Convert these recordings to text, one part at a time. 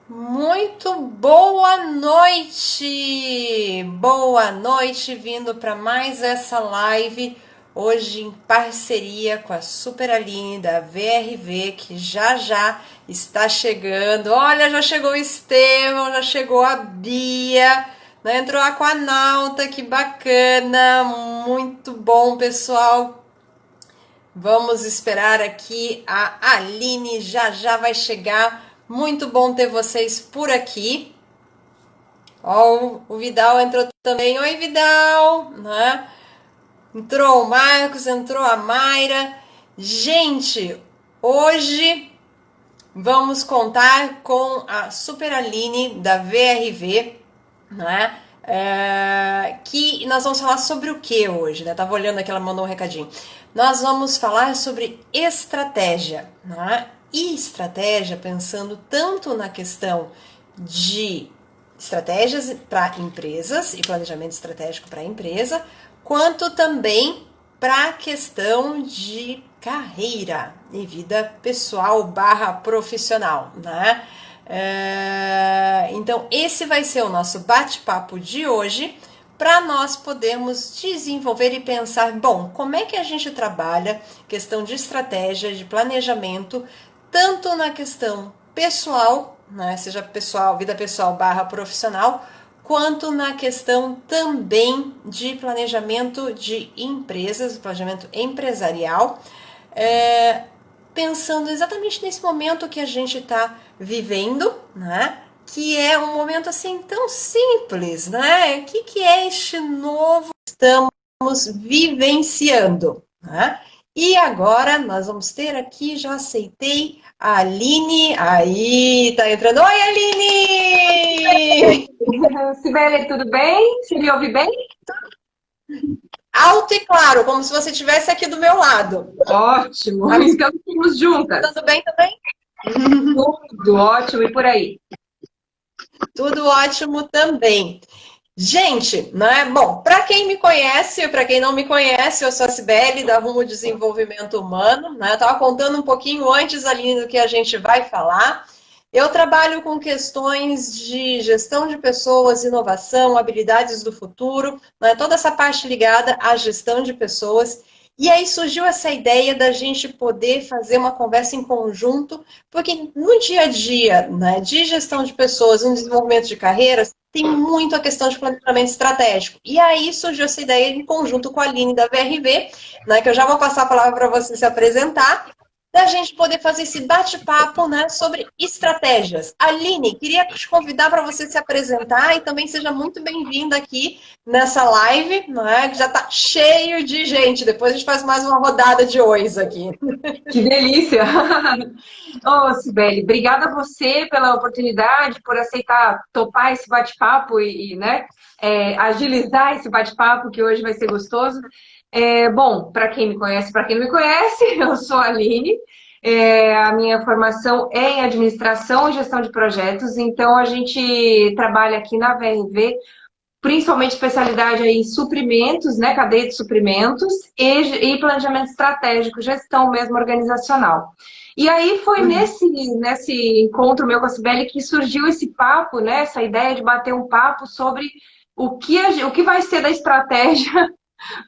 Muito boa noite! Boa noite, vindo para mais essa live, hoje em parceria com a Super Aline da VRV, que já está chegando. Olha, já chegou o Estevão, já chegou a Bia, né? Entrou a Aquanauta, que bacana! Muito bom, pessoal! Vamos esperar aqui, a Aline já vai chegar. Muito bom ter vocês por aqui. Ó, o Vidal entrou também. Oi, Vidal, né? Entrou o Marcos, entrou a Mayra. Gente, hoje vamos contar com a Super Aline da VRV, né? Que nós vamos falar sobre o que hoje, né? Tava olhando aqui, ela mandou um recadinho. Nós vamos falar sobre estratégia, né? E estratégia pensando tanto na questão de estratégias para empresas e planejamento estratégico para a empresa, quanto também para a questão de carreira e vida pessoal barra profissional, né? Então, esse vai ser o nosso bate-papo de hoje, para nós podermos desenvolver e pensar, bom, como é que a gente trabalha questão de estratégia, de planejamento, tanto na questão pessoal, né, seja pessoal, vida pessoal barra profissional, quanto na questão também de planejamento de empresas, planejamento empresarial, pensando exatamente nesse momento que a gente está vivendo, né? Que é um momento assim tão simples, né? O que é este novo que estamos vivenciando, né? E agora nós vamos ter aqui, já aceitei, a Aline. Aí, tá entrando. Oi, Aline! Sibeli, tudo bem? Você me ouve bem? Alto e claro, como se você estivesse aqui do meu lado. Ótimo, Tá me estamos juntas. escutando bem também? Tudo ótimo e por aí. Tudo ótimo também. Gente, né? Bom, para quem me conhece, para quem não me conhece, eu sou a Cibele, da Rumo Desenvolvimento Humano, né? Eu estava contando um pouquinho antes ali do que a gente vai falar. Eu trabalho com questões de gestão de pessoas, inovação, habilidades do futuro, né? Toda essa parte ligada à gestão de pessoas. E aí surgiu essa ideia da gente poder fazer uma conversa em conjunto, porque no dia a dia, né, de gestão de pessoas, no desenvolvimento de carreiras, tem muito a questão de planejamento estratégico. E aí surgiu essa ideia em conjunto com a Aline da VRV, né, que eu já vou passar a palavra para você se apresentar, da gente poder fazer esse bate-papo, né, sobre estratégias. Aline, queria te convidar para você se apresentar e também seja muito bem-vinda aqui nessa live, né, que já está cheio de gente. Depois a gente faz mais uma rodada de ois aqui. Que delícia! Ô, Sibeli, obrigada a você pela oportunidade, por aceitar topar esse bate-papo né, agilizar esse bate-papo que hoje vai ser gostoso. Bom, para quem me conhece, para quem não me conhece, eu sou a Aline. A minha formação é em administração e gestão de projetos, então a gente trabalha aqui na VRV principalmente especialidade aí em suprimentos, né, cadeia de suprimentos e planejamento estratégico, gestão mesmo organizacional. E aí foi nesse encontro meu com a Cibele que surgiu esse papo, né, essa ideia de bater um papo sobre o que vai ser da estratégia,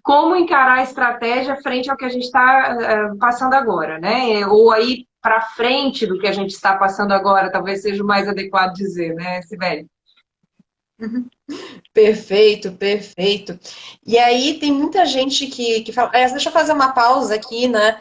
como encarar a estratégia frente ao que a gente está passando agora, né? Ou aí para frente do que a gente está passando agora, talvez seja o mais adequado dizer, né, Sibeli? Perfeito, perfeito. E aí tem muita gente que fala. Deixa eu fazer uma pausa aqui, né?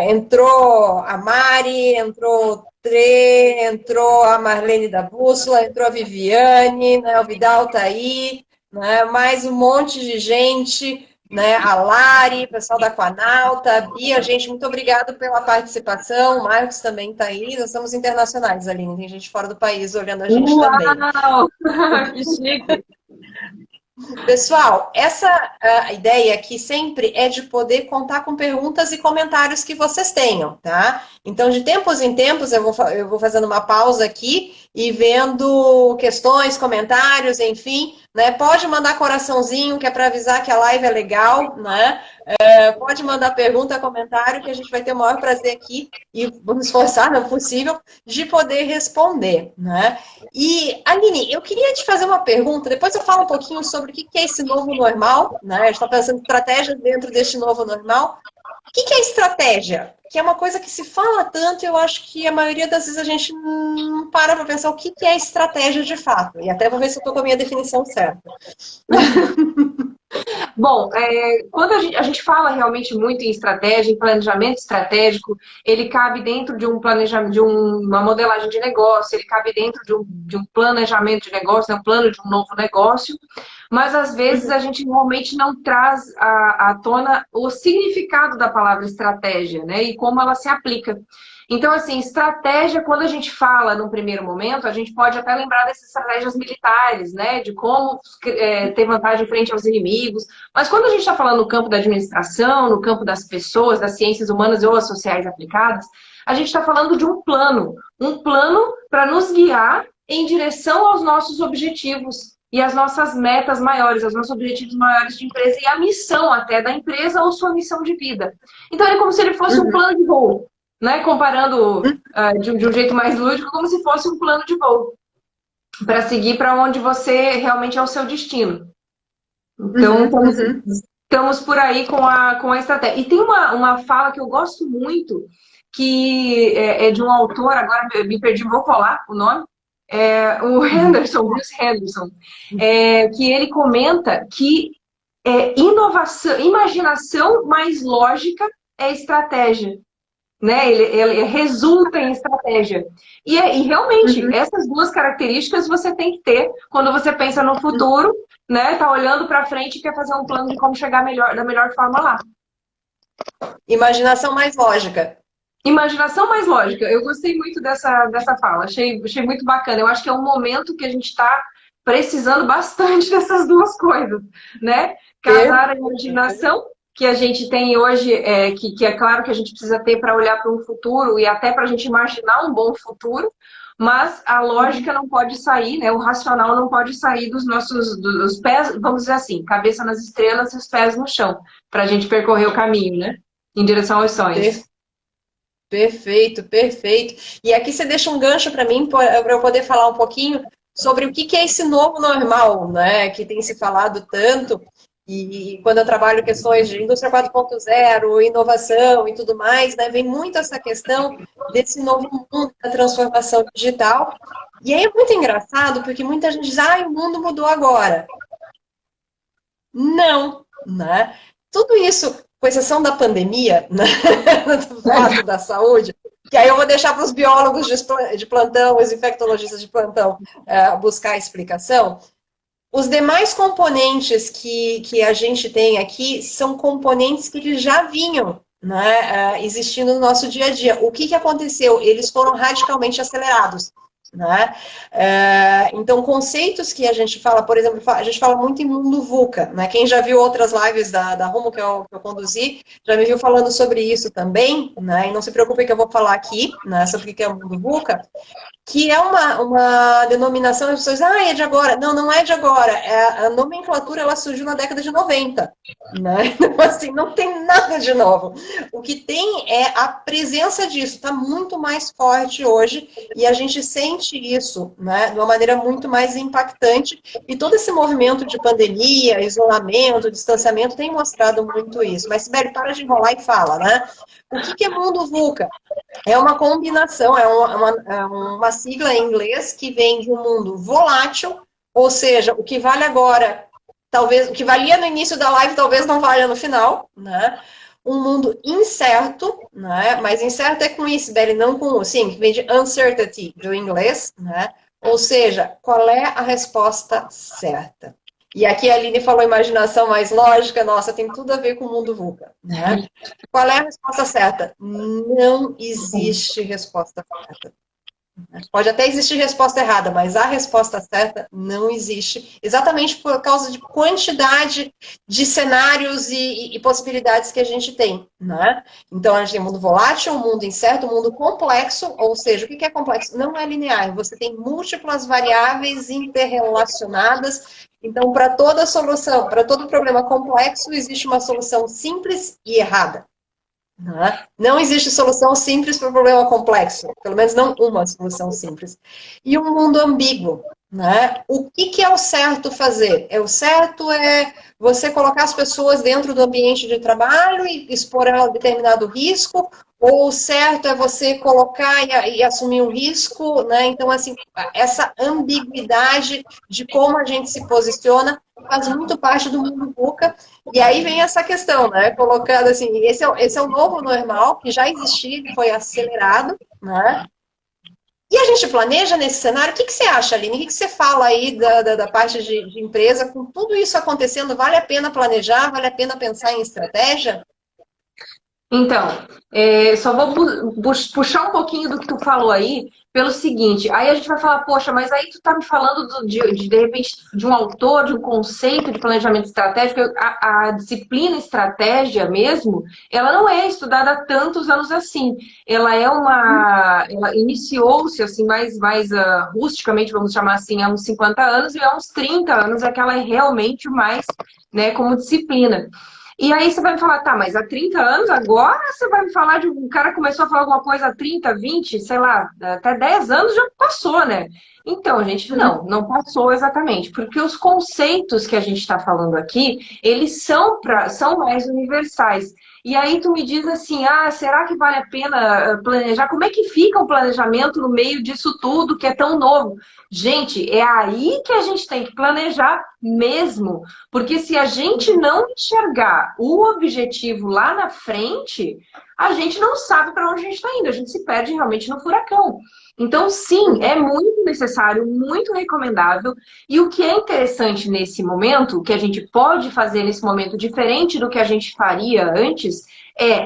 Entrou a Mari, entrou o Trê, entrou a Marlene da Bússola, entrou a Viviane, né? O Vidal tá aí, né? Mais um monte de gente, né? A Lari, pessoal da Aquanauta, a Bia, gente, muito obrigado pela participação. O Marcos também tá aí. Nós somos internacionais, Aline, tem gente fora do país olhando a gente também. Uau! Que chique! Pessoal, essa a ideia aqui sempre é de poder contar com perguntas e comentários que vocês tenham, tá? Então, de tempos em tempos, eu vou fazendo uma pausa aqui e vendo questões, comentários, enfim, né? Pode mandar coraçãozinho, que é para avisar que a live é legal, né? Pode mandar pergunta, comentário, que a gente vai ter o maior prazer aqui, e vamos esforçar, não é possível, de poder responder, né? E, Aline, eu queria te fazer uma pergunta, depois eu falo um pouquinho sobre o que é esse novo normal, né? A gente está pensando em estratégias dentro deste novo normal. O que é estratégia? Que é uma coisa que se fala tanto, e eu acho que a maioria das vezes a gente não para pensar o que é estratégia de fato. E até vou ver se eu estou com a minha definição certa. Bom, quando a gente fala realmente muito em estratégia, em planejamento estratégico, ele cabe dentro de um planejamento, de uma modelagem de negócio, ele cabe dentro de um planejamento de negócio, né, um plano de um novo negócio, mas às vezes a gente normalmente não traz à tona o significado da palavra estratégia, né, e como ela se aplica. Então, assim, estratégia, quando a gente fala num primeiro momento, a gente pode até lembrar dessas estratégias militares, né? De como ter vantagem frente aos inimigos. Mas quando a gente está falando no campo da administração, no campo das pessoas, das ciências humanas ou as sociais aplicadas, a gente está falando de um plano para nos guiar em direção aos nossos objetivos e às nossas metas maiores, aos nossos objetivos maiores de empresa e a missão até da empresa ou sua missão de vida. Então, é como se ele fosse um plano de voo. Né? Comparando de um jeito mais lúdico, como se fosse um plano de voo para seguir para onde você realmente é o seu destino. Então, estamos por aí com a estratégia. E tem uma fala que eu gosto muito, que é de um autor, agora me perdi, vou colar o nome, o Henderson, Bruce Henderson, que ele comenta que inovação, imaginação mais lógica é estratégia. Né? Ele resulta em estratégia. E realmente, essas duas características você tem que ter quando você pensa no futuro, né? Tá olhando para frente e quer fazer um plano de como chegar da melhor forma lá. Imaginação mais lógica. Imaginação mais lógica. Eu gostei muito dessa fala, achei muito bacana. Eu acho que é um momento que a gente está precisando bastante dessas duas coisas, né? Casar a imaginação que a gente tem hoje, que é claro que a gente precisa ter para olhar para um futuro e até para a gente imaginar um bom futuro, mas a lógica não pode sair, né? O racional não pode sair dos pés, vamos dizer assim, cabeça nas estrelas e os pés no chão, para a gente percorrer o caminho, né? Em direção aos sonhos. Perfeito, perfeito. E aqui você deixa um gancho para mim, para eu poder falar um pouquinho sobre o que é esse novo normal, né? Que tem se falado tanto. E quando eu trabalho questões de indústria 4.0, inovação e tudo mais, né, vem muito essa questão desse novo mundo da transformação digital. E aí é muito engraçado, porque muita gente diz, o mundo mudou agora. Não, né? Tudo isso, com exceção da pandemia, né, do fato da saúde, que aí eu vou deixar para os biólogos de plantão, os infectologistas de plantão, buscar a explicação. Os demais componentes que a gente tem aqui são componentes que eles já vinham, né, existindo no nosso dia a dia. O que aconteceu? Eles foram radicalmente acelerados. Né? Então, conceitos que a gente fala, por exemplo, a gente fala muito em mundo VUCA. Né? Quem já viu outras lives da Rumo que eu conduzi, já me viu falando sobre isso também. Né? E não se preocupe que eu vou falar aqui, né, sobre o que é o mundo VUCA, que é uma denominação, as pessoas é de agora. Não, não é de agora. A nomenclatura ela surgiu na década de 90. Né? Então, assim, não tem nada de novo. O que tem é a presença disso, está muito mais forte hoje, e a gente sente isso, né, de uma maneira muito mais impactante. E todo esse movimento de pandemia, isolamento, distanciamento, tem mostrado muito isso. Mas, Sibeli, para de enrolar e fala, né? O que é mundo VUCA? É uma combinação, é uma sigla em inglês que vem de um mundo volátil, ou seja, o que vale agora, talvez, o que valia no início da live, talvez não valha no final, né? Um mundo incerto, né? Mas incerto é com isso, Beli, não com o, sim, que vem de uncertainty, do inglês, né? Ou seja, qual é a resposta certa? E aqui a Aline falou imaginação mais lógica, nossa, tem tudo a ver com o mundo VUCA, né? Qual é a resposta certa? Não existe resposta certa. Pode até existir resposta errada, mas a resposta certa não existe, exatamente por causa de quantidade de cenários e possibilidades que a gente tem, né? Então, a gente tem um mundo volátil, um mundo incerto, um mundo complexo, ou seja, o que é complexo? Não é linear, você tem múltiplas variáveis interrelacionadas. Então, para toda solução, para todo problema complexo, existe uma solução simples e errada. Não existe solução simples para o problema complexo, pelo menos não uma solução simples. E um mundo ambíguo, né? O que é o certo fazer? O certo é você colocar as pessoas dentro do ambiente de trabalho e expor ela a determinado risco, ou o certo é você colocar e assumir um risco, né? Então, assim, essa ambiguidade de como a gente se posiciona faz muito parte do mundo VUCA. E aí vem essa questão, né? Colocando assim, esse é o novo normal, que já existia, que foi acelerado, né? E a gente planeja nesse cenário, o que você acha, Aline? O que você fala aí da parte de empresa, com tudo isso acontecendo, vale a pena planejar, vale a pena pensar em estratégia? Então, só vou puxar um pouquinho do que tu falou aí, pelo seguinte, aí a gente vai falar, poxa, mas aí tu tá me falando de repente, de um autor, de um conceito de planejamento estratégico, a disciplina estratégia mesmo, ela não é estudada há tantos anos assim, ela iniciou-se assim, mais rusticamente, vamos chamar assim, há uns 50 anos, e há uns 30 anos é que ela é realmente mais, né, como disciplina. E aí você vai me falar, tá, mas há 30 anos agora você vai me falar de um cara que começou a falar alguma coisa há 30, 20, sei lá, até 10 anos já passou, né? Então, gente, não passou exatamente, porque os conceitos que a gente está falando aqui, eles são mais universais. E aí tu me diz assim, será que vale a pena planejar? Como é que fica o planejamento no meio disso tudo que é tão novo? Gente, é aí que a gente tem que planejar mesmo, porque se a gente não enxergar o objetivo lá na frente, a gente não sabe para onde a gente está indo, a gente se perde realmente no furacão. Então, sim, é muito necessário, muito recomendável. E o que é interessante nesse momento, o que a gente pode fazer nesse momento, diferente do que a gente faria antes,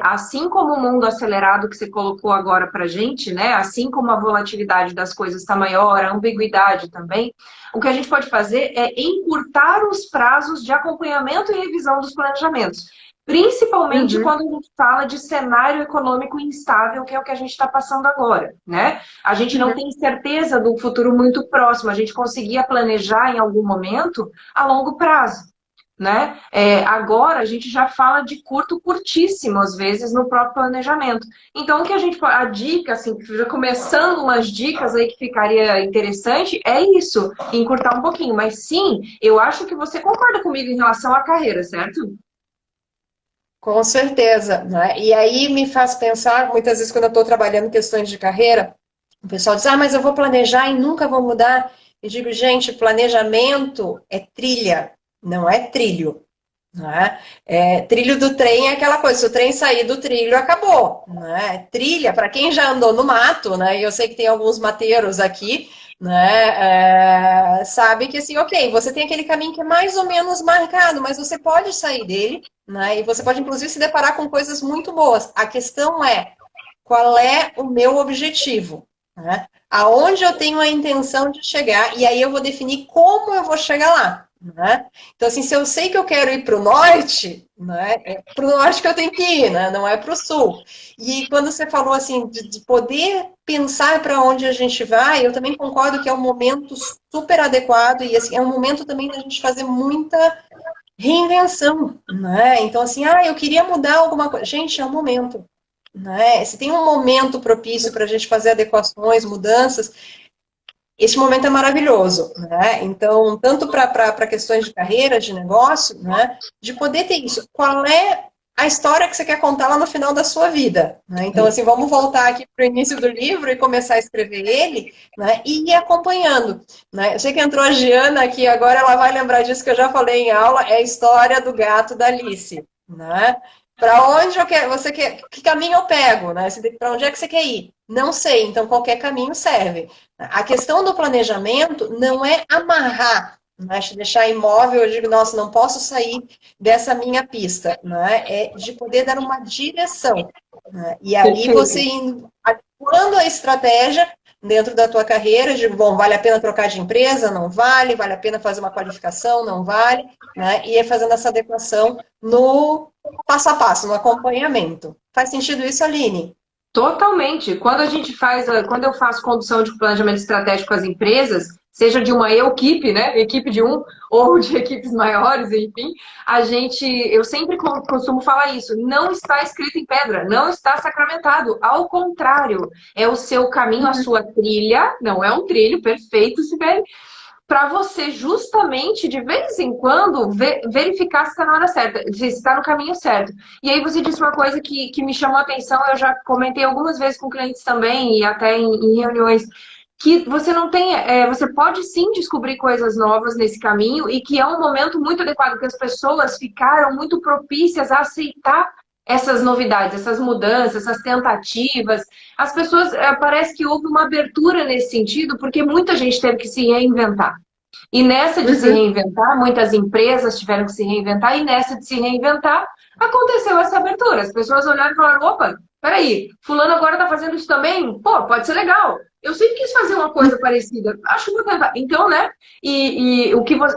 assim como o mundo acelerado que você colocou agora para a gente, né? Assim como a volatilidade das coisas está maior, a ambiguidade também, o que a gente pode fazer é encurtar os prazos de acompanhamento e revisão dos planejamentos. Principalmente quando a gente fala de cenário econômico instável, que é o que a gente está passando agora, né? A gente não tem certeza do futuro muito próximo, a gente conseguia planejar em algum momento a longo prazo, né? Agora a gente já fala de curtíssimo, às vezes, no próprio planejamento. Então, o que a dica, assim, já começando umas dicas aí que ficaria interessante, é isso, encurtar um pouquinho. Mas sim, eu acho que você concorda comigo em relação à carreira, certo? Com certeza, né? E aí me faz pensar, muitas vezes quando eu estou trabalhando questões de carreira, o pessoal diz, mas eu vou planejar e nunca vou mudar. Eu digo, gente, planejamento é trilha, não é trilho. Né? Trilho do trem é aquela coisa, se o trem sair do trilho, acabou. Né? Trilha, para quem já andou no mato, né? E eu sei que tem alguns mateiros aqui, né? Sabe que assim, ok, você tem aquele caminho que é mais ou menos marcado, mas você pode sair dele, né? E você pode, inclusive, se deparar com coisas muito boas. A questão é, qual é o meu objetivo? Né? Aonde eu tenho a intenção de chegar, e aí eu vou definir como eu vou chegar lá. Né? Então, assim, se eu sei que eu quero ir para o norte, né, é para o norte que eu tenho que ir, né, não é para o sul. E quando você falou assim, de poder pensar para onde a gente vai, eu também concordo que é um momento super adequado e assim, é um momento também da gente fazer muita reinvenção. Né? Então, assim, eu queria mudar alguma coisa. Gente, é um momento. Né? Se tem um momento propício para a gente fazer adequações, mudanças, este momento é maravilhoso, né? Então, tanto para questões de carreira, de negócio, né? De poder ter isso. Qual é a história que você quer contar lá no final da sua vida? Né? Então, assim, vamos voltar aqui para o início do livro e começar a escrever ele, né? E ir acompanhando. Né? Eu sei que entrou a Giana aqui, agora ela vai lembrar disso que eu já falei em aula, é a história do gato da Alice. Né? Para onde você quer, que caminho eu pego? Né? Para onde é que você quer ir? Não sei, então qualquer caminho serve. A questão do planejamento não é amarrar, né? Deixar imóvel, eu digo, nossa, não posso sair dessa minha pista, né? É de poder dar uma direção. Né? E aí você indo, atuando a estratégia, dentro da tua carreira, de, bom, vale a pena trocar de empresa? Não vale. Vale a pena fazer uma qualificação? Não vale. Né? E é fazendo essa adequação no passo a passo, no acompanhamento. Faz sentido isso, Aline? Totalmente. Quando eu faço condução de planejamento estratégico com as empresas, seja de uma equipe, né, equipe de um, ou de equipes maiores, enfim, eu sempre costumo falar isso, não está escrito em pedra, não está sacramentado, ao contrário, é o seu caminho, a sua trilha, não é um trilho perfeito, Sibeli, para você justamente, de vez em quando, verificar se está na hora certa, se está no caminho certo. E aí você disse uma coisa que me chamou a atenção, eu já comentei algumas vezes com clientes também, e até em reuniões, que você não tem, você pode sim descobrir coisas novas nesse caminho, e que é um momento muito adequado, que as pessoas ficaram muito propícias a aceitar essas novidades, essas mudanças, essas tentativas. As pessoas, parece que houve uma abertura nesse sentido, porque muita gente teve que se reinventar. E nessa de se reinventar, muitas empresas tiveram que se reinventar, e nessa de se reinventar, aconteceu essa abertura. As pessoas olharam e falaram, opa, peraí, fulano agora está fazendo isso também? Pô, pode ser legal. Eu sempre quis fazer uma coisa parecida. Acho que vou tentar. Então, né? E o que você...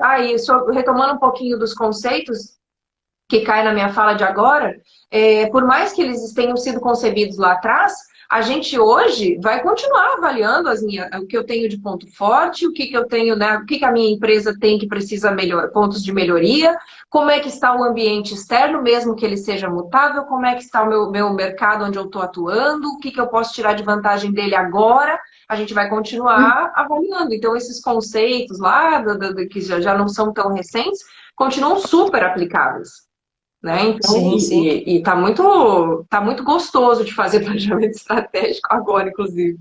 retomando um pouquinho dos conceitos que cai na minha fala de agora, por mais que eles tenham sido concebidos lá atrás, a gente hoje vai continuar avaliando o que eu tenho de ponto forte, o que eu tenho, né, o que a minha empresa tem que precisa melhorar, pontos de melhoria, como é que está o ambiente externo, mesmo que ele seja mutável, como é que está o meu mercado onde eu estou atuando, o que eu posso tirar de vantagem dele agora, a gente vai continuar avaliando. Então, esses conceitos lá, que já não são tão recentes, continuam super aplicáveis. Né? Então, Sim, sim. E tá muito gostoso de fazer planejamento estratégico agora, inclusive.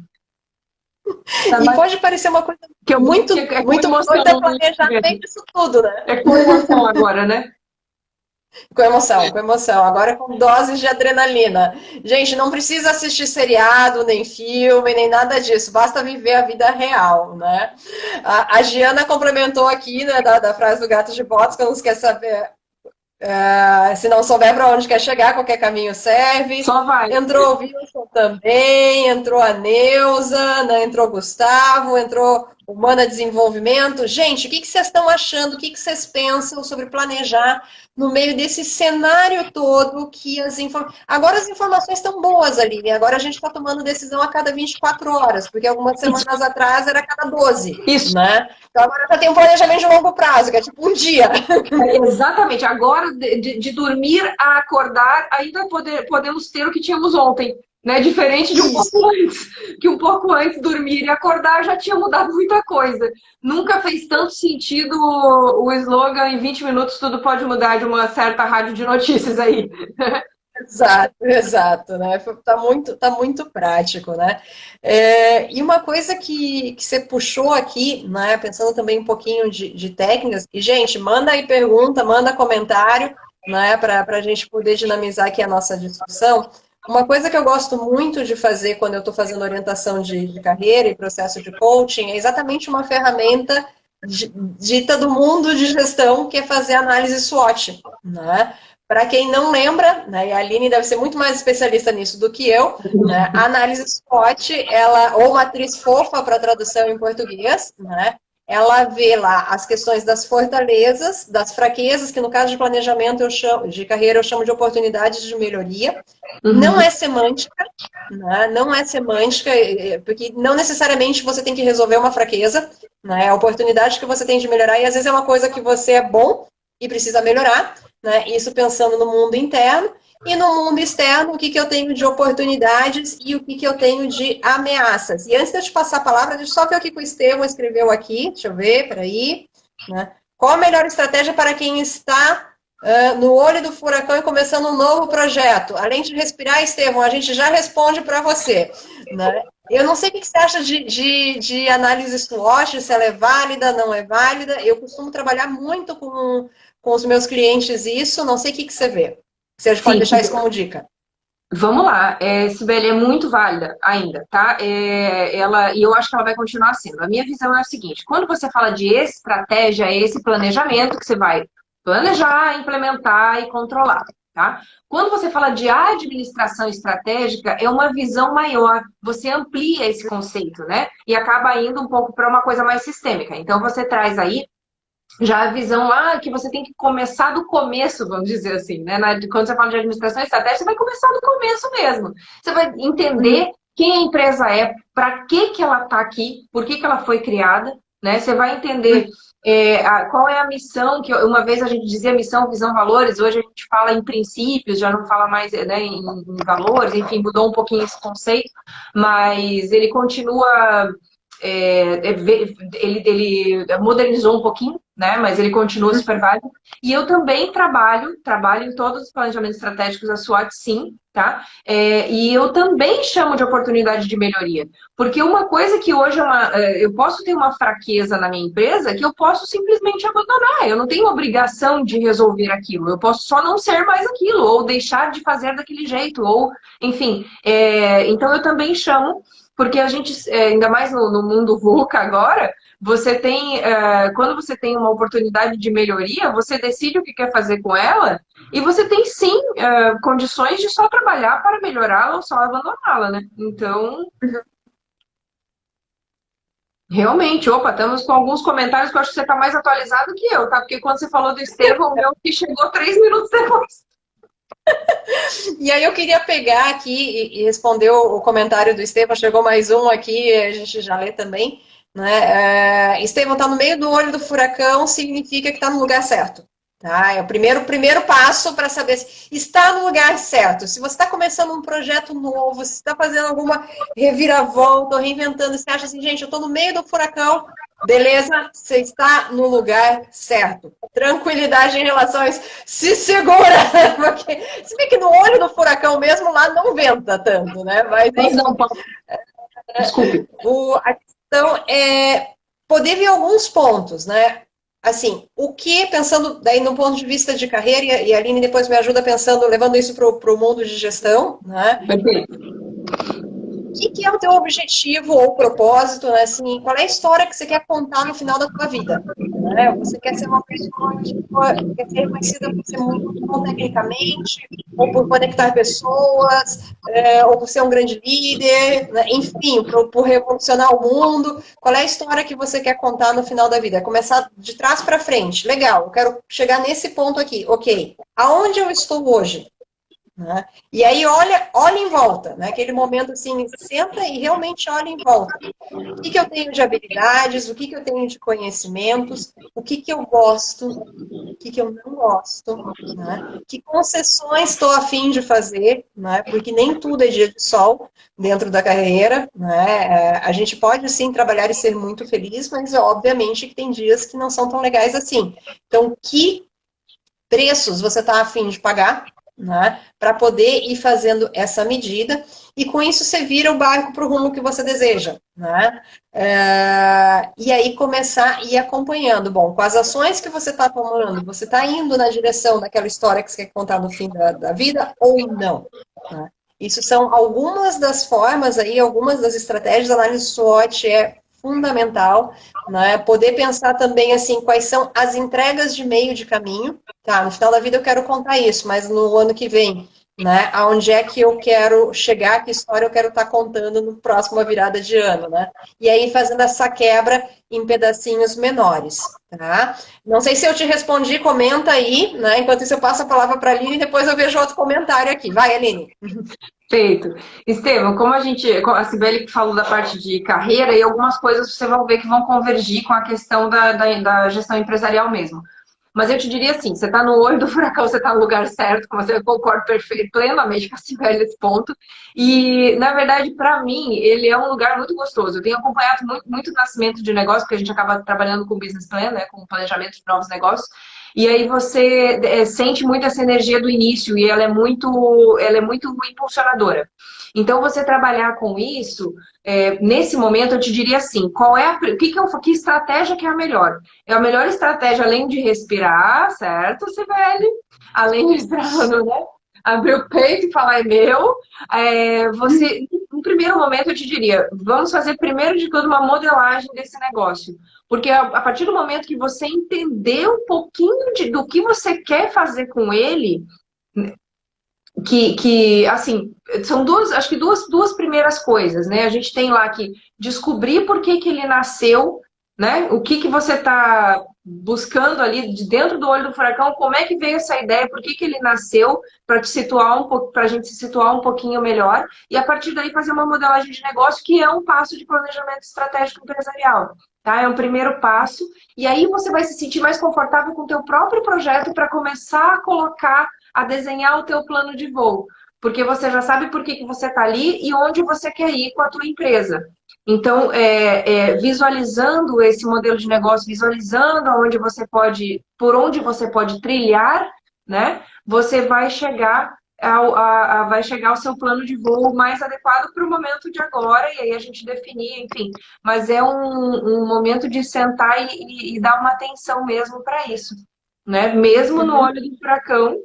E pode parecer uma coisa Que muito doida planejar bem isso tudo, né? É com emoção agora, né? Com emoção, com emoção. Agora com doses de adrenalina. Gente, não precisa assistir seriado, nem filme, nem nada disso. Basta viver a vida real, né? A Giana complementou aqui, né, da frase do gato de botas, que não quer saber. Se não souber para onde quer chegar, qualquer caminho serve. Só vai. Entrou o Wilson também, entrou a Neuza, né? Entrou o Gustavo, entrou o Humana Desenvolvimento. Gente, o que vocês estão achando? O que vocês pensam sobre planejar no meio desse cenário todo que Agora as informações estão boas, Aline. Agora a gente está tomando decisão a cada 24 horas, porque algumas semanas atrás era a cada 12. Isso. Né? Então agora já tem um planejamento de longo prazo, que é tipo um dia. Exatamente. Agora, de dormir a acordar, ainda podemos ter o que tínhamos ontem. Né? Diferente de um pouco antes, que um pouco antes dormir e acordar já tinha mudado muita coisa. Nunca fez tanto sentido o slogan em 20 minutos tudo pode mudar de uma certa rádio de notícias aí. Exato, né? Tá muito prático, né? E uma coisa que você puxou aqui, né? Pensando também um pouquinho de técnicas, e, gente, manda aí pergunta, manda comentário, né? Para a gente poder dinamizar aqui a nossa discussão. Uma coisa que eu gosto muito de fazer quando eu estou fazendo orientação de carreira e processo de coaching é exatamente uma ferramenta dita do mundo de gestão, que é fazer análise SWOT, né? Para quem não lembra, né, e a Aline deve ser muito mais especialista nisso do que eu, né, a análise SWOT, ou matriz fofa para tradução em português, né, ela vê lá as questões das fortalezas, das fraquezas, que no caso de planejamento de carreira eu chamo de oportunidades de melhoria. Não é semântica, né? Não é semântica, porque não necessariamente você tem que resolver uma fraqueza, né? É a oportunidade que você tem de melhorar, e às vezes é uma coisa que você é bom e precisa melhorar, né? Isso pensando no mundo interno. E no mundo externo, o que eu tenho de oportunidades e o que eu tenho de ameaças. E antes de eu te passar a palavra, deixa eu só ver o que o Estevão escreveu aqui. Deixa eu ver, peraí. Né? Qual a melhor estratégia para quem está no olho do furacão e começando um novo projeto? Além de respirar, Estevão, a gente já responde para você. Né? Eu não sei o que você acha de análise SWOT, se ela é válida, não é válida. Eu costumo trabalhar muito com os meus clientes isso. Não sei o que você vê. Você pode deixar isso como dica. Vamos lá, Sibeli, é muito válida ainda, tá? E eu acho que ela vai continuar sendo. A minha visão é a seguinte: quando você fala de estratégia, é esse planejamento que você vai planejar, implementar e controlar. tá? Quando você fala de administração estratégica, é uma visão maior, você amplia esse conceito, né? E acaba indo um pouco para uma coisa mais sistêmica. Então, você traz aí já a visão lá que você tem que começar do começo, vamos dizer assim, né? Quando você fala de administração estratégica, você vai começar do começo mesmo. Você vai entender quem a empresa é, para que ela está aqui, por que ela foi criada, né? Você vai entender qual é a missão, que uma vez a gente dizia missão, visão, valores, hoje a gente fala em princípios, já não fala mais, né, em valores, enfim, mudou um pouquinho esse conceito, mas ele continua ele modernizou um pouquinho, né? Mas ele continua super válido. E eu também trabalho em todos os planejamentos estratégicos da SWOT, sim, tá? E eu também chamo de oportunidade de melhoria. Porque uma coisa que hoje eu posso ter uma fraqueza na minha empresa que eu posso simplesmente abandonar. Eu não tenho obrigação de resolver aquilo. Eu posso só não ser mais aquilo, ou deixar de fazer daquele jeito, ou, enfim. Então eu também chamo. Porque a gente, ainda mais no mundo VUCA agora, você tem, quando você tem uma oportunidade de melhoria, você decide o que quer fazer com ela e você tem sim condições de só trabalhar para melhorá-la ou só abandoná-la, né? Então, realmente, opa, estamos com alguns comentários que eu acho que você está mais atualizado que eu, tá? Porque quando você falou do Estevão, o meu que chegou 3 minutos depois. E aí eu queria pegar aqui e responder o comentário do Estevão, chegou mais um aqui, a gente já lê também, né? Estevão, está no meio do olho do furacão, significa que está no lugar certo. Tá? É o primeiro passo para saber se está no lugar certo. Se você está começando um projeto novo, se está fazendo alguma reviravolta, ou reinventando, você acha assim, gente, eu estou no meio do furacão, beleza, você está no lugar certo. Tranquilidade em relação a isso. Se segura! Porque se vê que no olho do furacão mesmo, lá não venta tanto, né? Mas não, desculpe. a questão é poder ver alguns pontos, né? Assim, o que, pensando daí no ponto de vista de carreira, e a Aline depois me ajuda pensando, levando isso para o mundo de gestão, né? Perfeito. O que é o teu objetivo ou propósito, né? Assim, qual é a história que você quer contar no final da tua vida? Né? Você quer ser uma pessoa que quer ser reconhecida por ser muito bom tecnicamente, ou por conectar pessoas, ou por ser um grande líder, né? Enfim, por revolucionar o mundo. Qual é a história que você quer contar no final da vida? Começar de trás para frente. Legal, eu quero chegar nesse ponto aqui. Ok, aonde eu estou hoje? Né? E aí olha em volta, né? Aquele momento assim, senta e realmente olha em volta. O que eu tenho de habilidades, o que eu tenho de conhecimentos, o que eu gosto, o que eu não gosto, né? Que concessões estou a fim de fazer, né? Porque nem tudo é dia de sol dentro da carreira, né? A gente pode sim trabalhar e ser muito feliz, mas obviamente que tem dias que não são tão legais assim. Então, que preços você está a fim de pagar, né, para poder ir fazendo essa medida, e com isso você vira o barco para o rumo que você deseja, né? E aí começar a ir acompanhando. Bom, com as ações que você está tomando, você está indo na direção daquela história que você quer contar no fim da vida ou não? Né? Isso são algumas das formas aí, algumas das estratégias. A análise SWOT é fundamental, né? Poder pensar também assim, quais são as entregas de meio de caminho. Tá, no final da vida eu quero contar isso, mas no ano que vem, né? Aonde é que eu quero chegar, que história eu quero estar contando no próximo virada de ano, né? E aí fazendo essa quebra em pedacinhos menores, tá? Não sei se eu te respondi, comenta aí, né? Enquanto isso eu passo a palavra para a Aline e depois eu vejo outro comentário aqui. Vai, Aline. Feito. Estevam, como a Cibele falou da parte de carreira, e algumas coisas você vai ver que vão convergir com a questão da gestão empresarial mesmo. Mas eu te diria assim, você está no olho do furacão, você está no lugar certo, como eu concordo plenamente com a Cibele nesse ponto. E, na verdade, para mim, ele é um lugar muito gostoso. Eu tenho acompanhado muito o nascimento de negócio, porque a gente acaba trabalhando com business plan, né, com planejamento de novos negócios. E aí você sente muito essa energia do início e ela é muito impulsionadora. Então, você trabalhar com isso, nesse momento, eu te diria assim, que estratégia que é a melhor? É a melhor estratégia, além de respirar, certo, Sibeli? Além de respirar, né? Abrir o peito e falar, é meu. No primeiro momento, eu te diria, vamos fazer primeiro de tudo uma modelagem desse negócio. Porque a partir do momento que você entender um pouquinho do que você quer fazer com ele, assim, são acho que duas primeiras coisas, né? A gente tem lá que descobrir por que que ele nasceu, né? O que que você está buscando ali de dentro do olho do furacão, como é que veio essa ideia, por que que ele nasceu, para te situar um pouco, para a gente se situar um pouquinho melhor, e a partir daí fazer uma modelagem de negócio, que é um passo de planejamento estratégico empresarial. Tá? É um primeiro passo, e aí você vai se sentir mais confortável com o teu próprio projeto para começar a colocar, a desenhar o teu plano de voo, porque você já sabe por que que você está ali e onde você quer ir com a tua empresa. Então, visualizando esse modelo de negócio, visualizando aonde você pode, por onde você pode trilhar, né? Você vai chegar vai chegar ao seu plano de voo mais adequado para o momento de agora, e aí a gente definir, enfim. Mas é um momento de sentar e dar uma atenção mesmo para isso, né? Mesmo no Uhum. olho do furacão,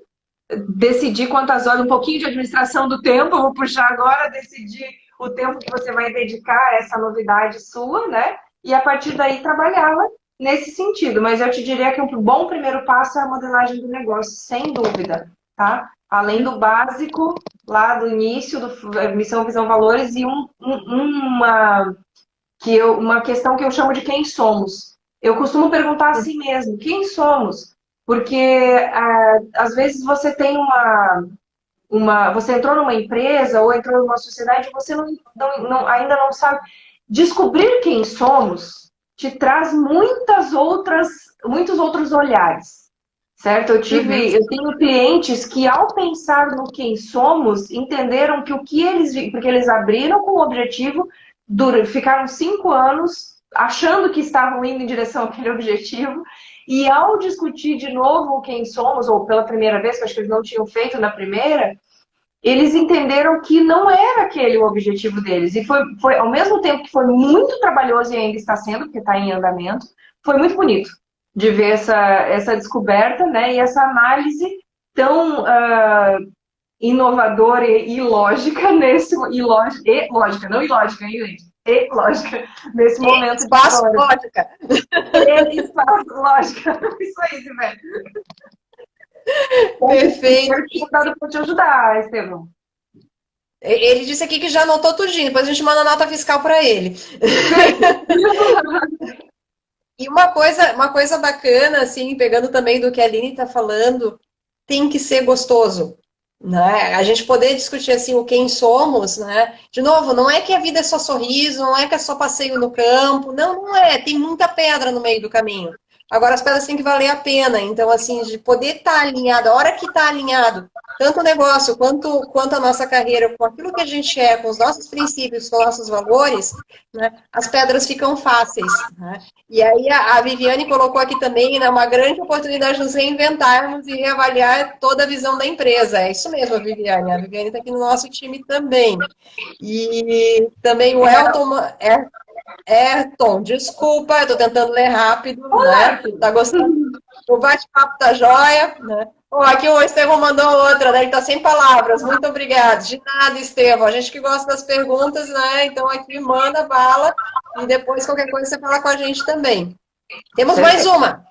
decidir quantas horas, um pouquinho de administração do tempo, eu vou puxar agora, decidir o tempo que você vai dedicar a essa novidade sua, né? E a partir daí trabalhá-la nesse sentido. Mas eu te diria que um bom primeiro passo é a modelagem do negócio, sem dúvida, tá? Além do básico, lá do início, do missão, visão, valores, e uma questão que eu chamo de quem somos. Eu costumo perguntar a si mesmo, quem somos? Porque às vezes você tem você entrou numa empresa ou entrou numa sociedade e você ainda não sabe. Descobrir quem somos te traz muitos outros olhares, certo? Uhum. Eu tenho clientes que, ao pensar no quem somos, entenderam que o que porque eles abriram com o objetivo, ficaram 5 anos achando que estavam indo em direção àquele objetivo, e ao discutir de novo quem somos, ou pela primeira vez, que acho que eles não tinham feito na primeira, eles entenderam que não era aquele o objetivo deles. E foi ao mesmo tempo que foi muito trabalhoso e ainda está sendo, porque está em andamento, foi muito bonito de ver essa descoberta, né? E essa análise tão inovadora e lógica lógica, não ilógica, hein, gente? E lógica nesse momento de Espaço agora. lógica. Espaço, lógica. Isso aí, velho. Perfeito. Espero que tenha dado para te ajudar, Estevão. Ele disse aqui que já anotou tudinho, depois a gente manda a nota fiscal para ele. E uma coisa bacana, assim, pegando também do que a Aline está falando, tem que ser gostoso, né? A gente poder discutir assim o quem somos, né? De novo, não é que a vida é só sorriso, não é que é só passeio no campo, não, não é. Tem muita pedra no meio do caminho. Agora as pedras têm que valer a pena. Então, assim, de poder estar alinhado, a hora que está alinhado, tanto o negócio quanto a nossa carreira, com aquilo que a gente é, com os nossos princípios, com os nossos valores, né? As pedras ficam fáceis, né? E aí a Viviane colocou aqui também, né, uma grande oportunidade de nos reinventarmos e reavaliar toda a visão da empresa. É isso mesmo, Viviane. A Viviane está aqui no nosso time também. E também o Elton, Tom, desculpa, eu estou tentando ler rápido, né? Tá gostando? O bate-papo tá jóia, né? Oh, aqui o Estevão mandou outra, né? Ele tá sem palavras. Muito obrigado. De nada, Estevão. A gente que gosta das perguntas, né? Então aqui manda bala e depois qualquer coisa você fala com a gente também. Temos mais uma.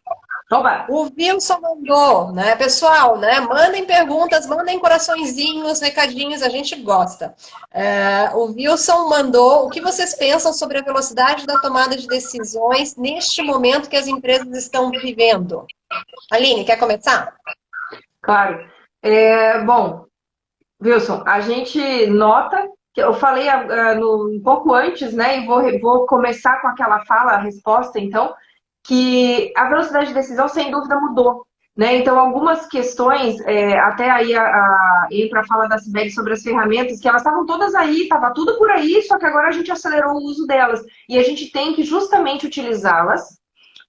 Oba! O Wilson mandou, né? Pessoal, né? Mandem perguntas, mandem coraçõezinhos, recadinhos, a gente gosta. O Wilson mandou o que vocês pensam sobre a velocidade da tomada de decisões neste momento que as empresas estão vivendo. Aline, quer começar? Claro. Bom, Wilson, a gente nota, que eu falei um pouco antes, né, e vou começar com aquela fala, a resposta, então, que a velocidade de decisão, sem dúvida, mudou. Né? Então, algumas questões, até aí entra a fala da Sibeli sobre as ferramentas, que elas estavam todas aí, estava tudo por aí, só que agora a gente acelerou o uso delas. E a gente tem que justamente utilizá-las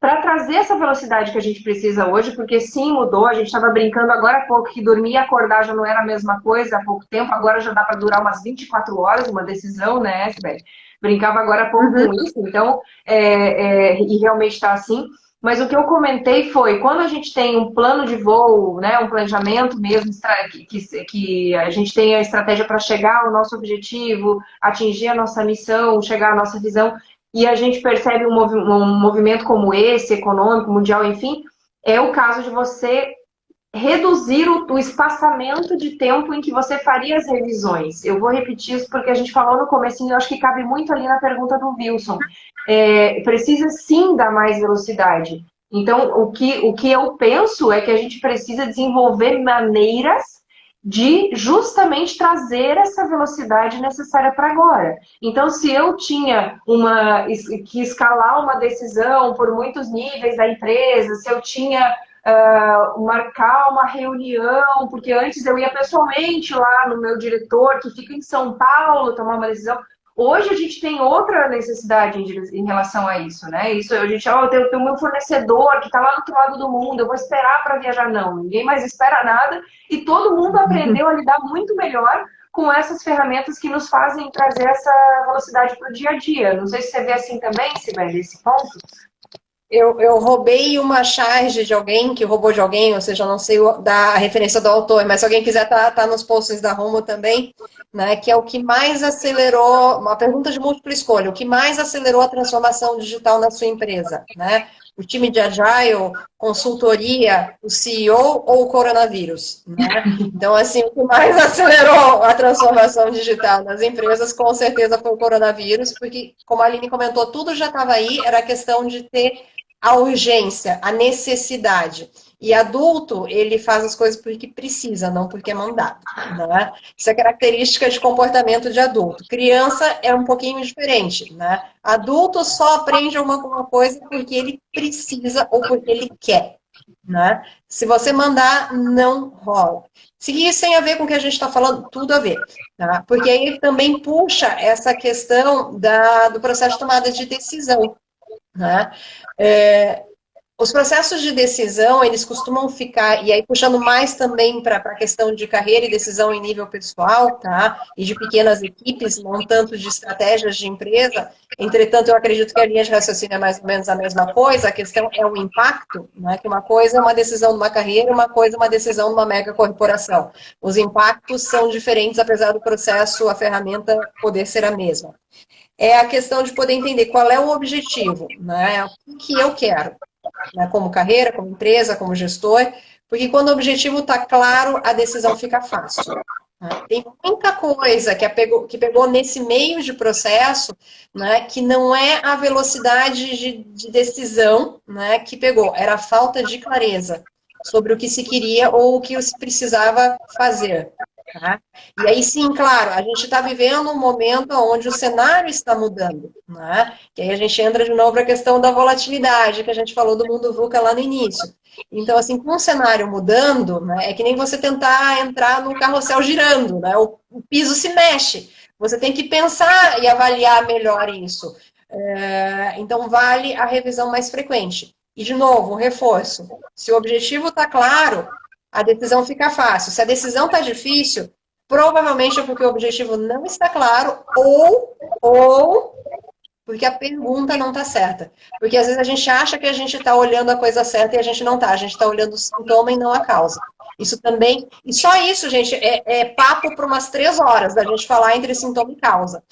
para trazer essa velocidade que a gente precisa hoje, porque sim, mudou. A gente estava brincando agora há pouco que dormir e acordar já não era a mesma coisa há pouco tempo, agora já dá para durar umas 24 horas uma decisão, né, Sibeli? Brincava agora há pouco com isso, então, e realmente está assim. Mas o que eu comentei foi, quando a gente tem um plano de voo, né, um planejamento mesmo, que a gente tem a estratégia para chegar ao nosso objetivo, atingir a nossa missão, chegar à nossa visão, e a gente percebe um movimento como esse, econômico, mundial, enfim, é o caso de você reduzir o espaçamento de tempo em que você faria as revisões. Eu vou repetir isso porque a gente falou no comecinho, eu acho que cabe muito ali na pergunta do Wilson. Precisa sim dar mais velocidade. Então, o que eu penso é que a gente precisa desenvolver maneiras de justamente trazer essa velocidade necessária para agora. Então, se eu tinha que escalar uma decisão por muitos níveis da empresa, se eu tinha marcar uma reunião, porque antes eu ia pessoalmente lá no meu diretor, que fica em São Paulo, tomar uma decisão. Hoje a gente tem outra necessidade em relação a isso, né? Isso a gente, eu tenho o meu fornecedor que está lá do outro lado do mundo, eu vou esperar para viajar. Não, ninguém mais espera nada e todo mundo aprendeu a lidar muito melhor com essas ferramentas que nos fazem trazer essa velocidade para o dia a dia. Não sei se você vê assim também, Sibeli, esse ponto. Eu roubei uma charge de alguém que roubou de alguém, ou seja, eu não sei a referência do autor, mas se alguém quiser tá nos posts da Romo também, né, que é o que mais acelerou, uma pergunta de múltipla escolha, o que mais acelerou a transformação digital na sua empresa, né? O time de Agile, consultoria, o CEO ou o coronavírus, né? Então, assim, o que mais acelerou a transformação digital nas empresas, com certeza, foi o coronavírus, porque, como a Aline comentou, tudo já estava aí, era questão de ter a urgência, a necessidade. E adulto, ele faz as coisas porque precisa, não porque é mandado. Né? Isso é característica de comportamento de adulto. Criança é um pouquinho diferente. Né? Adulto só aprende alguma coisa porque ele precisa ou porque ele quer. Né? Se você mandar, não rola. Se isso tem a ver com o que a gente está falando, tudo a ver. Tá? Porque aí também puxa essa questão do processo de tomada de decisão. Né? Os processos de decisão, eles costumam ficar, e aí puxando mais também para a questão de carreira e decisão em nível pessoal, tá? E de pequenas equipes, não tanto de estratégias de empresa. Entretanto, eu acredito que a linha de raciocínio é mais ou menos a mesma coisa, a questão é o impacto, né? Que uma coisa é uma decisão de uma carreira, uma coisa é uma decisão de uma mega corporação. Os impactos são diferentes, apesar do processo, a ferramenta poder ser a mesma. É a questão de poder entender qual é o objetivo, né? O que eu quero, né? Como carreira, como empresa, como gestor, porque quando o objetivo está claro, a decisão fica fácil. Né? Tem muita coisa que pegou nesse meio de processo, né, que não é a velocidade de decisão, né, que pegou, era a falta de clareza sobre o que se queria ou o que se precisava fazer. Tá? E aí sim, claro, a gente está vivendo um momento onde o cenário está mudando, né? Que aí a gente entra de novo para a questão da volatilidade, que a gente falou do mundo VUCA lá no início. Então, assim, com o cenário mudando, né, é que nem você tentar entrar no carrossel girando, né? O piso se mexe. Você tem que pensar e avaliar melhor isso. Então, vale a revisão mais frequente. E, de novo, um reforço. Se o objetivo está claro, a decisão fica fácil. Se a decisão está difícil, provavelmente é porque o objetivo não está claro ou porque a pergunta não está certa. Porque às vezes a gente acha que a gente está olhando a coisa certa e a gente não está. A gente está olhando o sintoma e não a causa. Isso também... E só isso, gente, é papo por umas 3 horas da gente falar entre sintoma e causa.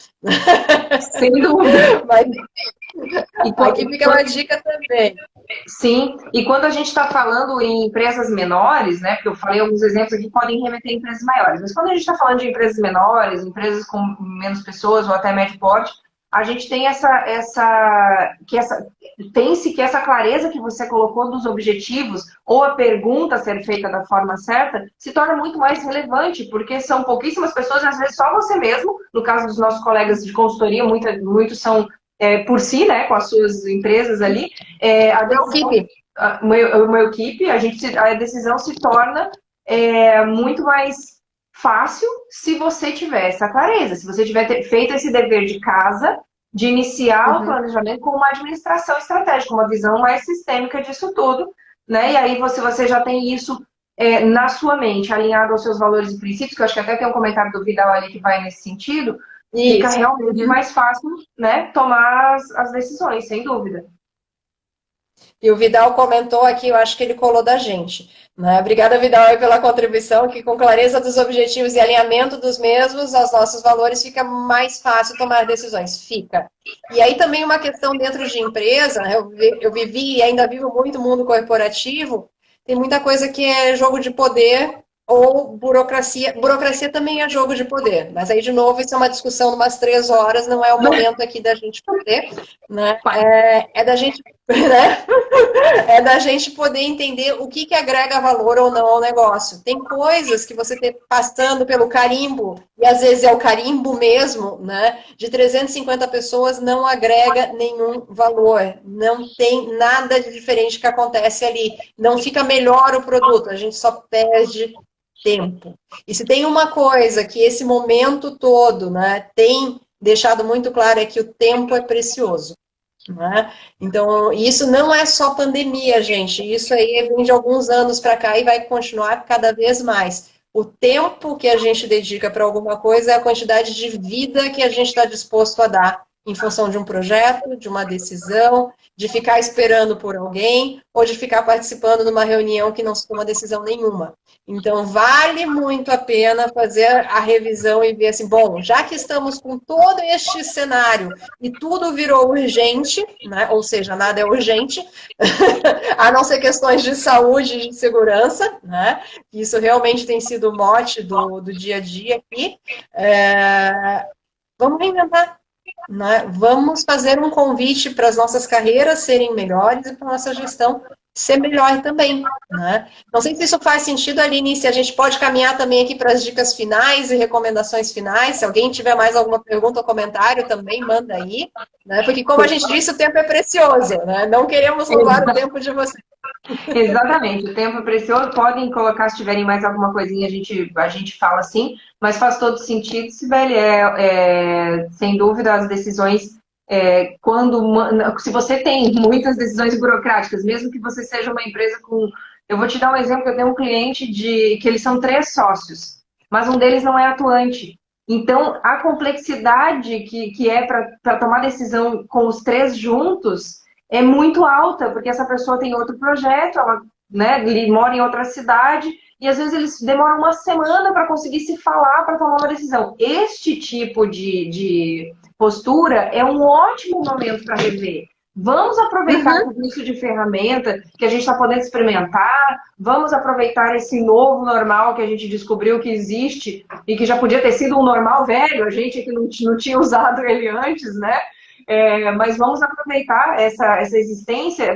Sem dúvida. Mas aqui fica uma dica também. Sim, e quando a gente está falando em empresas menores, né, porque eu falei alguns exemplos aqui que podem remeter a empresas maiores, mas quando a gente está falando de empresas menores, empresas com menos pessoas ou até médio porte, a gente tem pense que essa clareza que você colocou dos objetivos ou a pergunta ser feita da forma certa se torna muito mais relevante, porque são pouquíssimas pessoas, às vezes só você mesmo, no caso dos nossos colegas de consultoria, muitos são por si, né, com as suas empresas ali, uma equipe, a decisão se torna muito mais fácil se você tiver essa clareza, se você tiver feito esse dever de casa, de iniciar o planejamento com uma administração estratégica, uma visão mais sistêmica disso tudo, né, e aí você já tem isso na sua mente, alinhado aos seus valores e princípios, que eu acho que até tem um comentário do Vidal ali que vai nesse sentido. Fica realmente mais fácil, né, tomar as decisões, sem dúvida. E o Vidal comentou aqui, eu acho que ele colou da gente. Né? Obrigada, Vidal, pela contribuição, que com clareza dos objetivos e alinhamento dos mesmos aos nossos valores fica mais fácil tomar decisões. Fica. E aí também uma questão dentro de empresa, né? Eu vivi e ainda vivo muito mundo corporativo. tem muita coisa que é jogo de poder ou burocracia. Burocracia também é jogo de poder, mas aí, de novo, isso é uma discussão de umas 3 horas, não é o momento aqui da gente poder, né? É da gente, né? É da gente poder entender o que agrega valor ou não ao negócio. Tem coisas que você tem passando pelo carimbo, e às vezes é o carimbo mesmo, né? De 350 pessoas não agrega nenhum valor. Não tem nada de diferente que acontece ali. Não fica melhor o produto, a gente só perde tempo. E se tem uma coisa que esse momento todo, né, tem deixado muito claro é que o tempo é precioso. Né? Então, isso não é só pandemia, gente. Isso aí vem de alguns anos para cá e vai continuar cada vez mais. O tempo que a gente dedica para alguma coisa é a quantidade de vida que a gente está disposto a dar em função de um projeto, de uma decisão, de ficar esperando por alguém ou de ficar participando de uma reunião que não se toma decisão nenhuma. Então, vale muito a pena fazer a revisão e ver assim, bom, já que estamos com todo este cenário e tudo virou urgente, né? Ou seja, nada é urgente, a não ser questões de saúde e de segurança, né? Isso realmente tem sido o mote do dia a dia aqui. Vamos reinventar. Né? Vamos fazer um convite para as nossas carreiras serem melhores e para a nossa gestão ser melhor também. Né? Não sei se isso faz sentido, Aline, se a gente pode caminhar também aqui para as dicas finais e recomendações finais. Se alguém tiver mais alguma pergunta ou comentário, também manda aí. Né? Porque, como a gente disse, o tempo é precioso. Né? Não queremos roubar o tempo de vocês. Exatamente, o tempo é precioso. Podem colocar, se tiverem mais alguma coisinha, a gente fala assim, mas faz todo sentido, Sibeli. Sem dúvida, as decisões, se você tem muitas decisões burocráticas, mesmo que você seja uma empresa com. Eu vou te dar um exemplo, eu tenho um cliente que eles são 3 sócios, mas um deles não é atuante. Então, a complexidade que é para tomar decisão com os 3 juntos é muito alta, porque essa pessoa tem outro projeto, ela, né, ele mora em outra cidade, e às vezes eles demoram uma semana para conseguir se falar para tomar uma decisão. Este tipo de postura é um ótimo momento para rever. Vamos aproveitar tudo isso de ferramenta que a gente está podendo experimentar, vamos aproveitar esse novo normal que a gente descobriu que existe e que já podia ter sido um normal velho, a gente que não tinha usado ele antes, né? Mas vamos aproveitar essa existência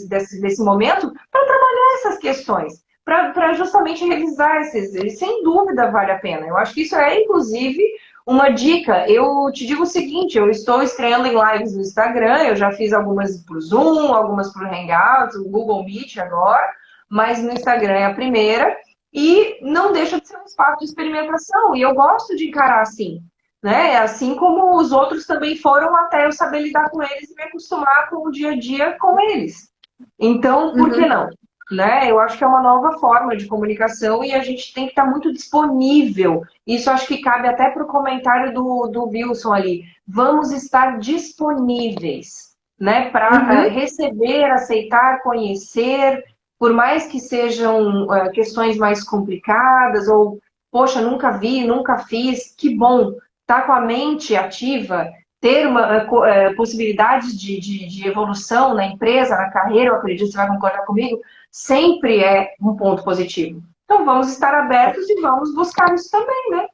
desse momento para trabalhar essas questões, para justamente revisar esses. Sem dúvida vale a pena. Eu acho que isso é, inclusive, uma dica. Eu te digo o seguinte, eu estou estreando em lives no Instagram, eu já fiz algumas para o Zoom, algumas para o Hangouts, o Google Meet agora, mas no Instagram é a primeira, e não deixa de ser um espaço de experimentação, e eu gosto de encarar assim. Né? Assim como os outros também foram até eu saber lidar com eles e me acostumar com o dia a dia com eles. Então, por que não? Né? Eu acho que é uma nova forma de comunicação e a gente tem que estar muito disponível. Isso acho que cabe até para o comentário do Wilson ali. Vamos estar disponíveis, né? Para receber, aceitar, conhecer, por mais que sejam questões mais complicadas ou, poxa, nunca vi, nunca fiz, que bom. Estar com a mente ativa, ter possibilidades de evolução na empresa, na carreira, eu acredito que você vai concordar comigo, sempre é um ponto positivo. Então vamos estar abertos e vamos buscar isso também, né?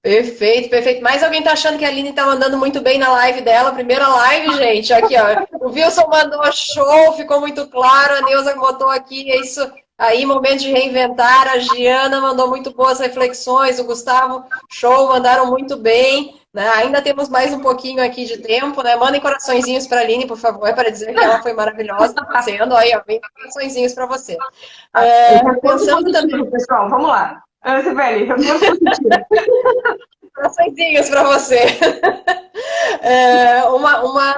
Perfeito, perfeito. Mais alguém tá achando que a Aline tá mandando muito bem na live dela? Primeira live, gente. Aqui, ó. O Wilson mandou show, ficou muito claro. A Neuza botou aqui, é isso aí, momento de reinventar. A Giana mandou muito boas reflexões. O Gustavo, show, mandaram muito bem. Né? Ainda temos mais um pouquinho aqui de tempo, né? Mandem coraçõezinhos para a Aline, por favor, para dizer que ela foi maravilhosa. Sendo aí, ó, bem coraçõezinhos para você. Pensando também, pessoal, vamos lá. Sibeli, coraçõezinhos para você.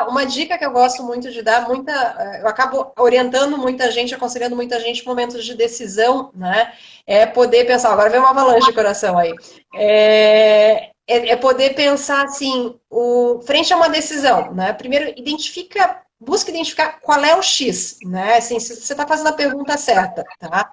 Uma dica que eu gosto muito de dar, eu acabo orientando muita gente, aconselhando muita gente em momentos de decisão, né? É poder pensar, agora vem uma avalanche de coração aí. É poder pensar assim, frente a uma decisão, né? Primeiro, busca identificar qual é o X, né? Assim, se você está fazendo a pergunta certa, tá?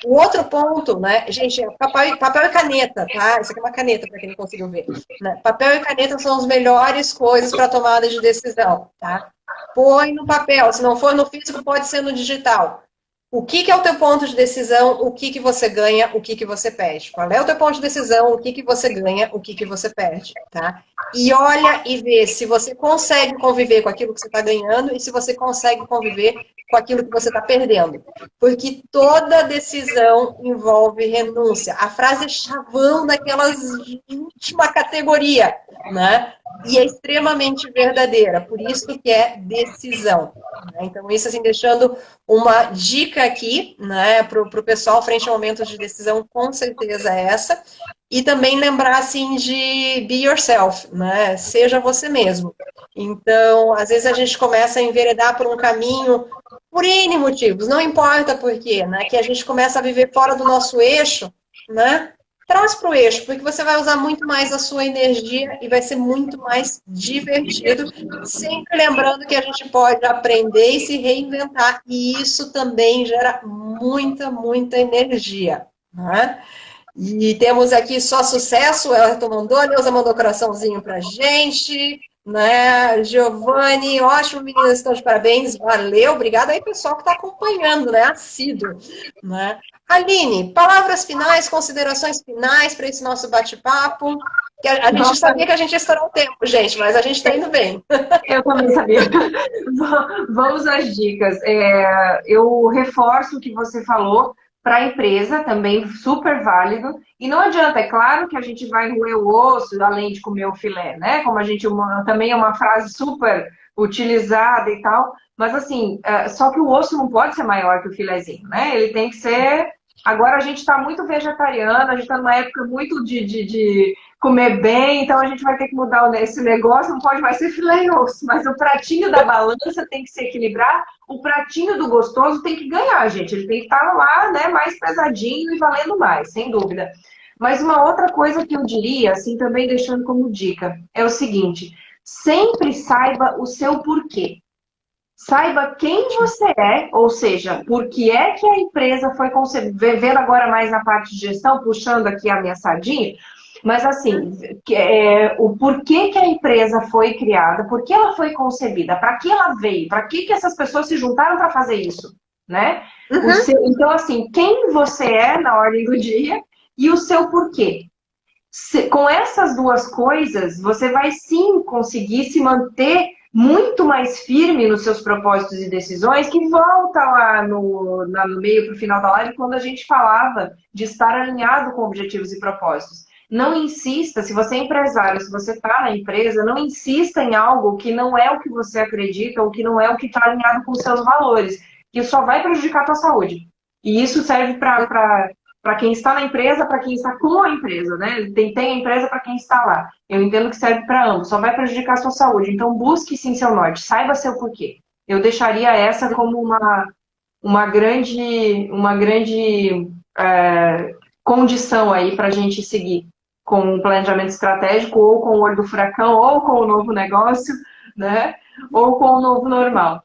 O outro ponto, né, gente, papel e caneta, tá? Isso aqui é uma caneta, para quem não conseguiu ver. Né? Papel e caneta são as melhores coisas para tomada de decisão, tá? Põe no papel, se não for no físico, pode ser no digital. O que é o teu ponto de decisão, o que você ganha, o que você perde. Qual é o teu ponto de decisão, o que você ganha, o que você perde, tá? E olha e vê se você consegue conviver com aquilo que você está ganhando e se você consegue conviver com aquilo que você está perdendo. Porque toda decisão envolve renúncia. A frase é chavão daquelas última categoria, né? E é extremamente verdadeira, por isso que é decisão. Né? Então, isso assim, deixando uma dica aqui, né, para o pessoal frente a momentos de decisão, com certeza é essa. E também lembrar, assim, de be yourself, né? Seja você mesmo. Então, às vezes a gente começa a enveredar por um caminho por N motivos, não importa por quê, né? Que a gente começa a viver fora do nosso eixo, né? Traz para o eixo, porque você vai usar muito mais a sua energia e vai ser muito mais divertido, sempre lembrando que a gente pode aprender e se reinventar, e isso também gera muita, muita energia, né? E temos aqui só sucesso, ela mandou, a Neuza mandou coraçãozinho pra gente, né? Giovanni, ótimo, meninas, estão de parabéns, valeu, obrigada aí, pessoal que está acompanhando, né? Assíduo, né? Aline, palavras finais, considerações finais para esse nosso bate-papo. A gente sabia que a gente ia estourar o tempo, gente, mas a gente está indo bem. Eu também sabia. Vamos às dicas. Eu reforço o que você falou para a empresa, também super válido. E não adianta, é claro que a gente vai roer o osso, além de comer o filé, né? Como a gente também é uma frase super utilizada e tal. Mas assim, só que o osso não pode ser maior que o filezinho, né? Ele tem que ser. Agora a gente está muito vegetariano, a gente está numa época muito de comer bem, então a gente vai ter que mudar esse negócio, não pode mais ser filé e osso, mas o pratinho da balança tem que se equilibrar, o pratinho do gostoso tem que ganhar, gente, ele tem que estar lá, né, mais pesadinho e valendo mais, sem dúvida. Mas uma outra coisa que eu diria, assim, também deixando como dica, é o seguinte, sempre saiba o seu porquê. Saiba quem você é, ou seja, por que é que a empresa foi concebida, vendo agora mais na parte de gestão, puxando aqui a minha sardinha, mas assim, o porquê que a empresa foi criada, por que ela foi concebida, para que ela veio, para que essas pessoas se juntaram para fazer isso, né? Uhum. Então, assim, quem você é na ordem do dia e o seu porquê. Com essas duas coisas, você vai sim conseguir se manter muito mais firme nos seus propósitos e decisões, que volta lá no meio para o final da live, quando a gente falava de estar alinhado com objetivos e propósitos. Não insista, se você é empresário, se você está na empresa, não insista em algo que não é o que você acredita ou que não é o que está alinhado com os seus valores, que só vai prejudicar a tua saúde. E isso serve para quem está na empresa, para quem está com a empresa, né? Tem a empresa para quem está lá. Eu entendo que serve para ambos, só vai prejudicar a sua saúde. Então, busque sim seu norte, saiba seu porquê. Eu deixaria essa como uma grande condição aí para a gente seguir com um planejamento estratégico, ou com o olho do furacão, ou com o novo negócio, né? Ou com o novo normal.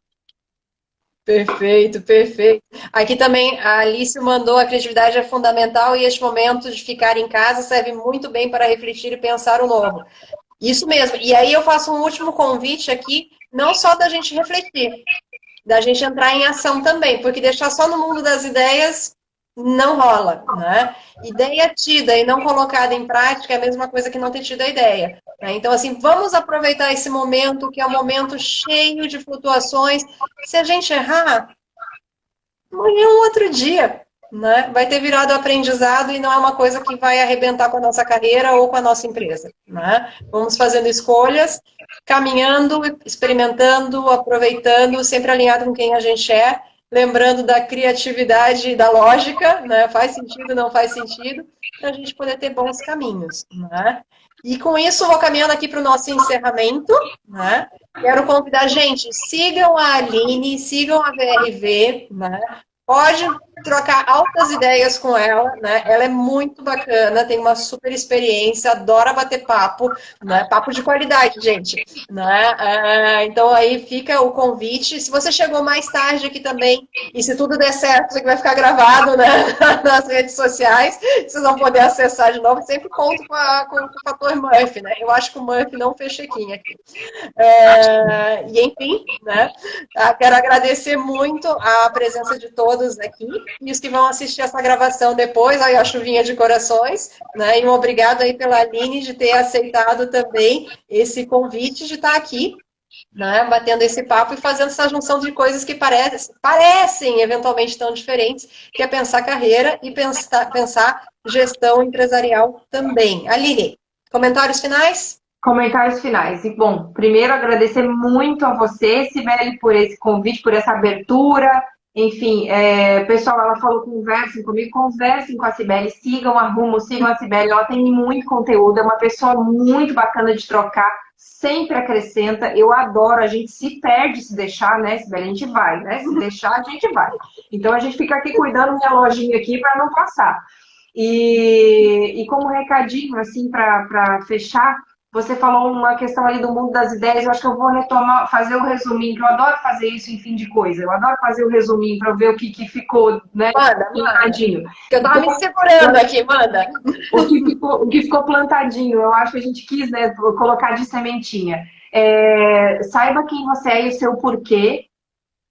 Perfeito, perfeito. Aqui também a Alice mandou: a criatividade é fundamental e este momento de ficar em casa serve muito bem para refletir e pensar o novo. Isso mesmo. E aí eu faço um último convite aqui, não só da gente refletir, da gente entrar em ação também, porque deixar só no mundo das ideias não rola, né? Ideia tida e não colocada em prática é a mesma coisa que não ter tido a ideia. Né? Então, assim, vamos aproveitar esse momento, que é um momento cheio de flutuações. Se a gente errar, amanhã é um outro dia, né? Vai ter virado aprendizado e não é uma coisa que vai arrebentar com a nossa carreira ou com a nossa empresa, né? Vamos fazendo escolhas, caminhando, experimentando, aproveitando, sempre alinhado com quem a gente é, lembrando da criatividade e da lógica, né? Faz sentido, não faz sentido, para a gente poder ter bons caminhos, né? E com isso, vou caminhando aqui para o nosso encerramento, né? Quero convidar, gente, sigam a Aline, sigam a VRV, né? Pode trocar altas ideias com ela, né? Ela é muito bacana, tem uma super experiência, adora bater papo, né? Papo de qualidade, gente, né? Então aí fica o convite. Se você chegou mais tarde aqui também, e se tudo der certo, isso aqui vai ficar gravado, né? Nas redes sociais, vocês vão poder acessar de novo. Sempre conto com o fator Murphy, né? Eu acho que o Murphy não fez check-in aqui. E enfim, né? Quero agradecer muito a presença de todos aqui e os que vão assistir essa gravação depois, aí a chuvinha de corações, né? E um obrigado aí pela Aline de ter aceitado também esse convite de estar aqui, né? Batendo esse papo e fazendo essa junção de coisas que parecem eventualmente tão diferentes, que é pensar carreira e pensar gestão empresarial também. Aline, comentários finais? Comentários finais. E, bom, primeiro agradecer muito a você, Cibele, por esse convite, por essa abertura. Enfim, pessoal, ela falou, conversem comigo, conversem com a Cibele, sigam a Rumo, sigam a Cibele, ela tem muito conteúdo, é uma pessoa muito bacana de trocar, sempre acrescenta, eu adoro, a gente se perde se deixar, né, Cibele? A gente vai, né? Se deixar, a gente vai. Então, a gente fica aqui cuidando minha lojinha aqui para não passar. E como recadinho, assim, para fechar, você falou uma questão ali do mundo das ideias, eu acho que eu vou retomar, fazer o resuminho, que eu adoro fazer isso em fim de coisa, eu adoro fazer o resuminho para ver o que ficou, né, plantadinho. Eu tava me segurando aqui, manda. O que ficou plantadinho, eu acho que a gente quis, né, colocar de sementinha. Saiba quem você é e o seu porquê,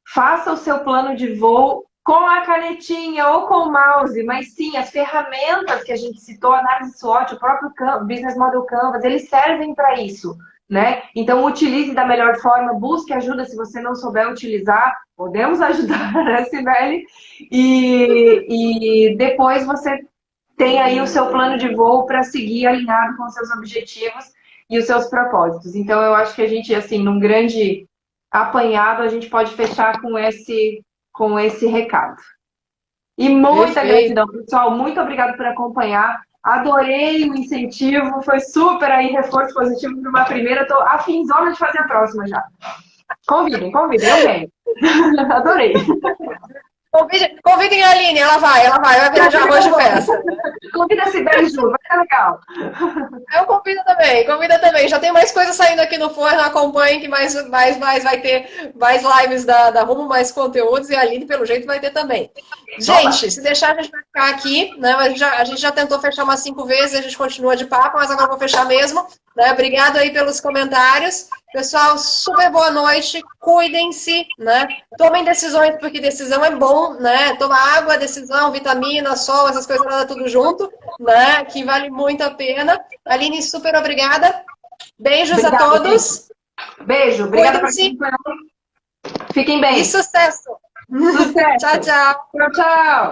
faça o seu plano de voo com a canetinha ou com o mouse, mas sim, as ferramentas que a gente citou, análise SWOT, o próprio Business Model Canvas, eles servem para isso, né? Então, utilize da melhor forma, busque ajuda se você não souber utilizar, podemos ajudar, né, Cibele? E depois você tem aí o seu plano de voo para seguir alinhado com os seus objetivos e os seus propósitos. Então, eu acho que a gente, assim, num grande apanhado, a gente pode fechar com esse recado. E muita gratidão, pessoal. Muito obrigada por acompanhar. Adorei o incentivo. Foi super aí, reforço positivo para uma primeira. Estou afinzona de fazer a próxima já. Convidem, eu venho. Adorei. Convidem a Aline, ela vai virar de arroz de festa. Convida a Cibele junto, vai ficar legal. Eu convida também. Já tem mais coisas saindo aqui no forno, acompanhe que mais vai ter mais lives da Rumo, mais conteúdos, e a Aline, pelo jeito, vai ter também. Gente, se deixar, a gente vai ficar aqui, né? A gente já tentou fechar umas 5 vezes, a gente continua de papo, mas agora eu vou fechar mesmo. Né? Obrigado aí pelos comentários. Pessoal, super boa noite, cuidem-se, né? Tomem decisões, porque decisão é bom, né? Toma água, decisão, vitamina, sol, essas coisas nada tudo junto, né? Que vale muito a pena. Aline, super obrigada. Beijos a todos. Beijo, obrigada por acompanhar. Fiquem bem. E sucesso. Sucesso. Tchau, tchau. Tchau, tchau.